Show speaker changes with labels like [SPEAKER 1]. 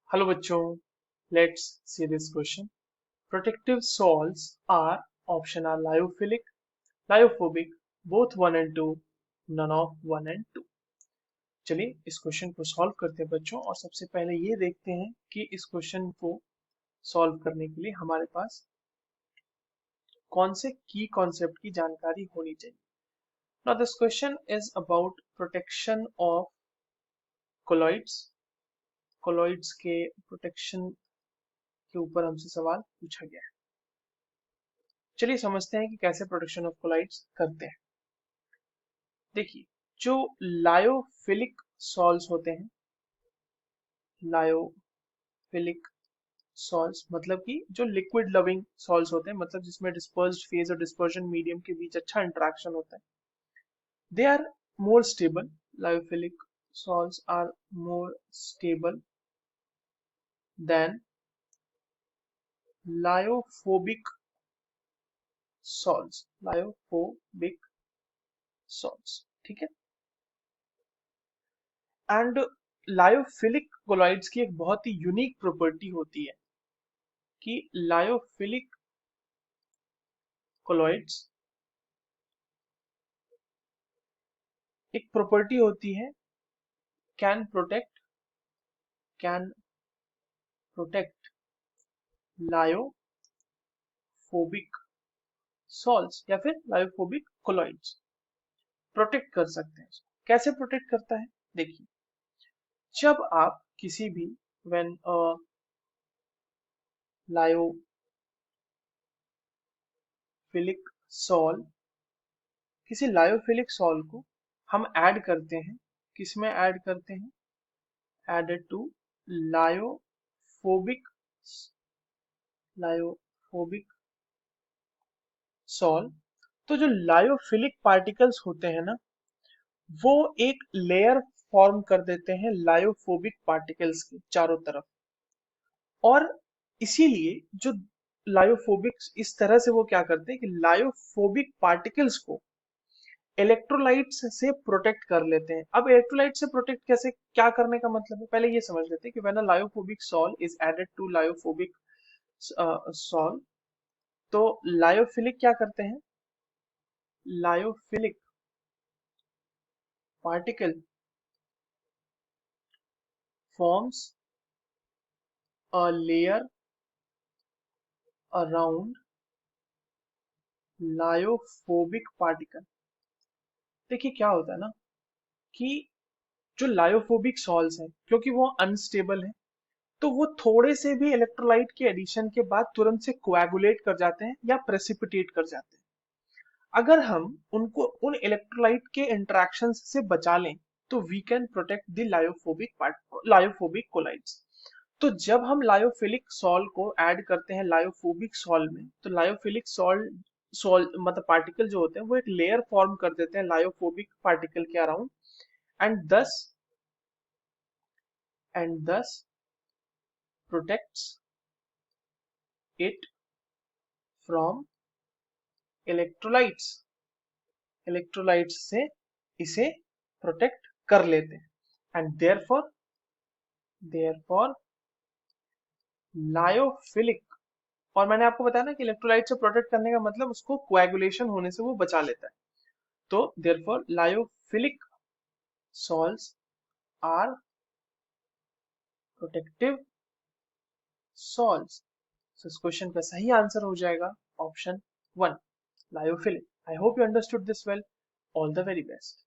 [SPEAKER 1] Hello बच्चों, let's see this question. Protective salts are option are lyophilic, lyophobic, both 1 and 2, none of 1 and 2. चलिए इस question को solve करते हैं बच्चों, और सबसे पहले ये देखते हैं कि इस क्वेश्चन को सॉल्व करने के लिए हमारे पास कौन से की कॉन्सेप्ट की जानकारी होनी चाहिए. Now this question is about protection of colloids. Colloids के प्रोटेक्शन के ऊपर हमसे सवाल पूछा गया है. चलिए समझते हैं कि कैसे प्रोटेक्शन ऑफ कोलाइड्स करते हैं. देखिए, जो लायोफिलिक सॉल्ट्स होते हैं, लायोफिलिक सॉल्ट्स मतलब कि जो लिक्विड लविंग सॉल्ट्स होते हैं, मतलब जिसमें डिस्पर्स्ड फेज और डिस्पर्जन मीडियम के बीच अच्छा इंटरेक्शन होता है, they are more stable. Lyophilic salts are more stable than lyophobic salts. Lyophobic salts, ठीक है. एंड लायोफिलिक कोलॉइड्स की एक बहुत ही यूनिक प्रॉपर्टी होती है कि लायोफिलिक कोलॉइड्स एक प्रॉपर्टी होती है, कैन प्रोटेक्ट लायोफोबिक सॉल्ट्स या फिर लायोफोबिक कोलॉइड्स. प्रोटेक्ट कर सकते हैं. कैसे प्रोटेक्ट करता है? देखिए, जब आप किसी भी व्हेन लायोफिलिक सॉल्ट किसी लायोफिलिक सॉल्ट को हम ऐड करते हैं, किसमें ऐड करते हैं? Added to lyophobic lyophobic salt. तो जो लायोफिलिक पार्टिकल्स होते हैं ना, वो एक लेयर फॉर्म कर देते हैं लायोफोबिक पार्टिकल्स के चारों तरफ. और इसीलिए जो लायोफोबिक इस तरह से वो क्या करते हैं कि लायोफोबिक पार्टिकल्स को इलेक्ट्रोलाइट्स से प्रोटेक्ट कर लेते हैं. अब इलेक्ट्रोलाइट से प्रोटेक्ट कैसे, क्या करने का मतलब है, पहले ये समझ लेते हैं कि when a lyophobic salt is added to lyophobic salt, तो लायोफिलिक क्या करते हैं? Lyophilic particle forms a layer around lyophobic particle. देखिए क्या होता है ना कि जो लायोफोबिक सॉल्ट्स हैं, क्योंकि वो अनस्टेबल है, तो वो थोड़े से भी इलेक्ट्रोलाइट के एडिशन के बाद तुरंत से कोएगुलेट कर जाते हैं या प्रेसिपिटेट कर जाते हैं. अगर हम उनको उन इलेक्ट्रोलाइट के इंटरेक्शन से बचा लें, तो we can protect the lyophobic colloids. तो जब हम लायोफिलिक सॉल्ट को ऐड करते हैं लायोफोबिक सॉल्ट में, तो लायोफिलिक सॉल्ट मतलब पार्टिकल जो होते हैं वो एक लेयर फॉर्म कर देते हैं लायोफोबिक पार्टिकल के अराउंड. एंड दस protects it from electrolytes. Electrolytes से इसे प्रोटेक्ट कर लेते हैं. एंड देयरफॉर लायोफिलिक, और मैंने आपको बताया ना कि इलेक्ट्रोलाइट से प्रोटेक्ट करने का मतलब उसको कोएगुलेशन होने से वो बचा लेता है. तो therefore lyophilic salts are protective salts. So, इस क्वेश्चन का सही आंसर हो जाएगा option 1, lyophilic. I hope you understood this well. All the very best.